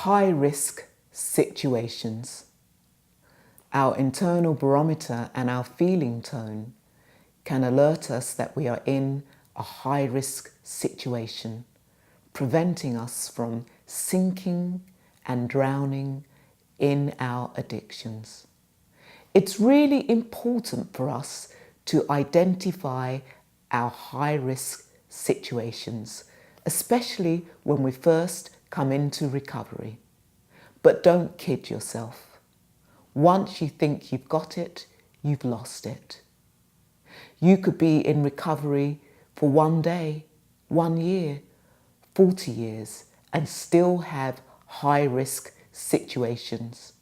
high-risk situations. Our internal barometer and our feeling tone can alert us that we are in a high-risk situation, preventing us from sinking and drowning in our addictions. It's really important for us to identify our high-risk situations, especially when we first come into recovery. But don't kid yourself. Once you think you've got it, you've lost it. You could be in recovery for 1 day, 1 year, 40 years, and still have high-risk situations.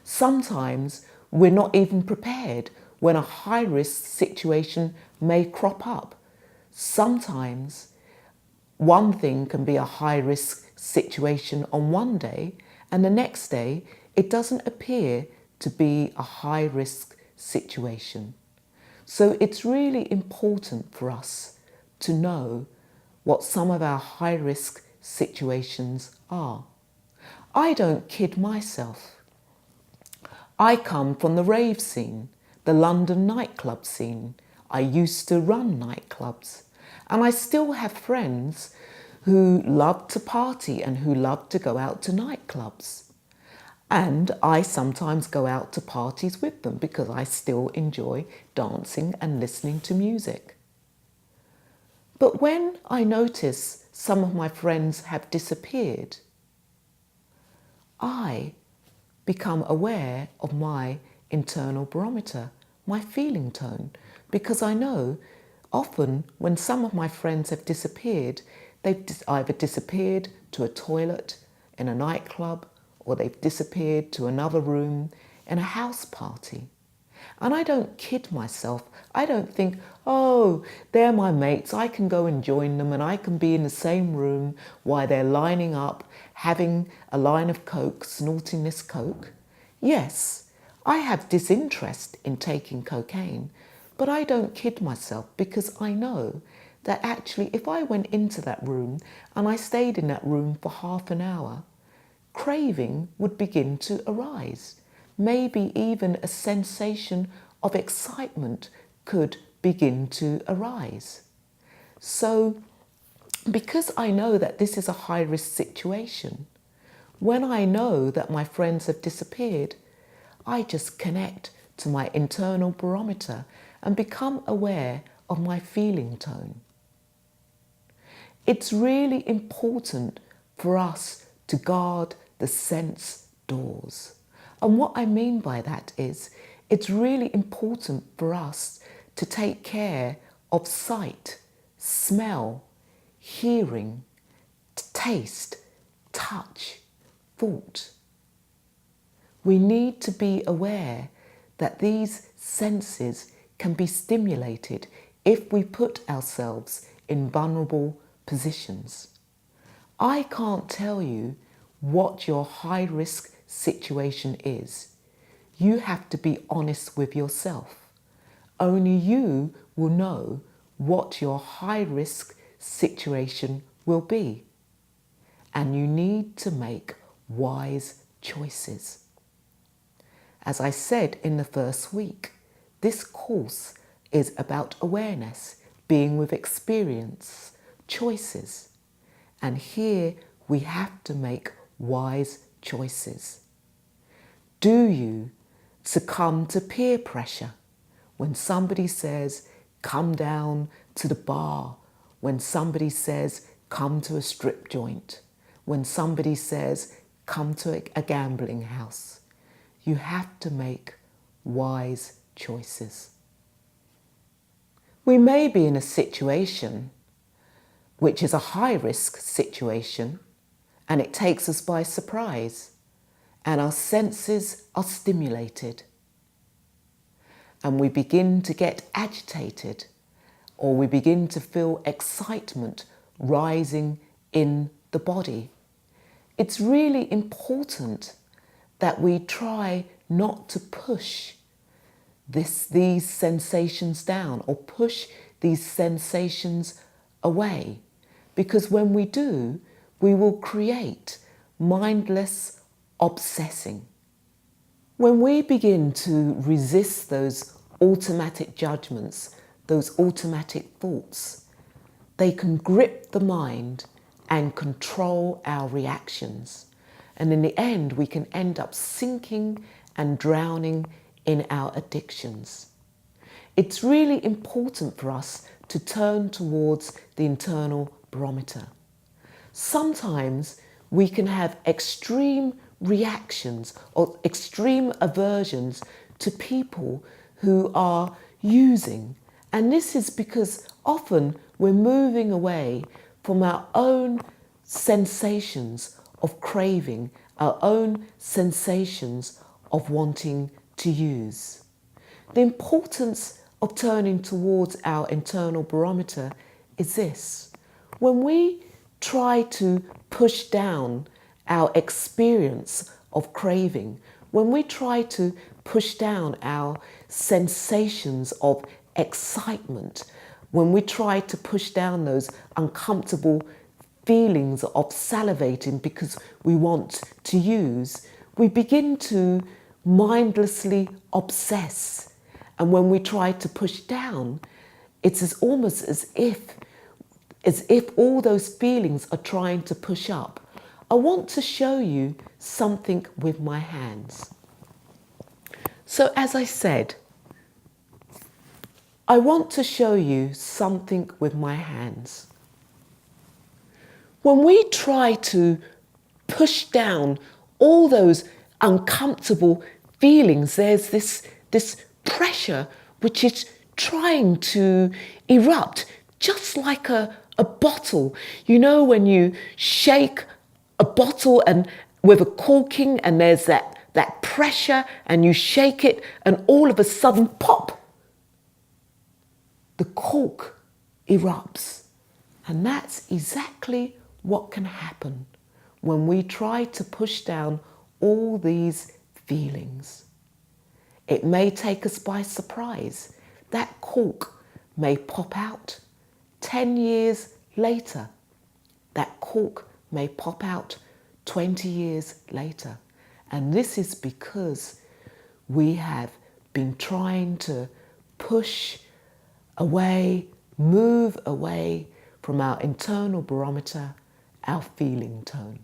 Sometimes we're not even prepared when a high-risk situation may crop up. Sometimes one thing can be a high-risk situation on one day, and the next day it doesn't appear to be a high-risk situation. So it's really important for us to know what some of our high-risk situations are. I don't kid myself. I come from the rave scene, the London nightclub scene. I used to run nightclubs, and I still have friends who love to party and who love to go out to nightclubs. And I sometimes go out to parties with them because I still enjoy dancing and listening to music. But when I notice some of my friends have disappeared, I become aware of my internal barometer, my feeling tone, because I know often when some of my friends have disappeared, they've either disappeared to a toilet in a nightclub, or they've disappeared to another room in a house party. And I don't kid myself. I don't think, oh, they're my mates, I can go and join them and I can be in the same room while they're lining up, having a line of coke, snorting this coke. Yes, I have disinterest in taking cocaine, but I don't kid myself because I know that actually if I went into that room and I stayed in that room for half an hour, craving would begin to arise. Maybe even a sensation of excitement could begin to arise. So, because I know that this is a high-risk situation, when I know that my friends have disappeared, I just connect to my internal barometer and become aware of my feeling tone. It's really important for us to guard the sense doors. And what I mean by that is, it's really important for us to take care of sight, smell, hearing, taste, touch, thought. We need to be aware that these senses can be stimulated if we put ourselves in vulnerable positions. I can't tell you what your high-risk situation is. You have to be honest with yourself. Only you will know what your high-risk situation will be. And you need to make wise choices. As I said in the first week, this course is about awareness, being with experience, choices. And here we have to make wise choices. Do you succumb to peer pressure when somebody says, come down to the bar, when somebody says, come to a strip joint, when somebody says, come to a gambling house? You have to make wise choices. We may be in a situation which is a high-risk situation, and it takes us by surprise, and our senses are stimulated, and we begin to get agitated, or we begin to feel excitement rising in the body. It's really important that we try not to push these sensations down or push these sensations away, because when we do, we will create mindless obsessing. When we begin to resist those automatic judgments, those automatic thoughts, they can grip the mind and control our reactions. And in the end, we can end up sinking and drowning in our addictions. It's really important for us to turn towards the internal barometer. Sometimes we can have extreme reactions or extreme aversions to people who are using. And this is because often we're moving away from our own sensations of craving, our own sensations of wanting to use. The importance of turning towards our internal barometer is this. When we try to push down our experience of craving, when we try to push down our sensations of excitement, when we try to push down those uncomfortable feelings of salivating because we want to use, we begin to mindlessly obsess. And when we try to push down, it's almost as if all those feelings are trying to push up. I want to show you something with my hands. So as I said, I want to show you something with my hands. When we try to push down all those uncomfortable feelings, there's this pressure which is trying to erupt, just like a bottle. You know, when you shake a bottle and with a corking and there's that pressure and you shake it and all of a sudden, pop, the cork erupts. And that's exactly what can happen when we try to push down all these feelings. It may take us by surprise. That cork may pop out 10 years later. That cork may pop out 20 years later. And this is because we have been trying to push away, move away from our internal barometer, our feeling tone.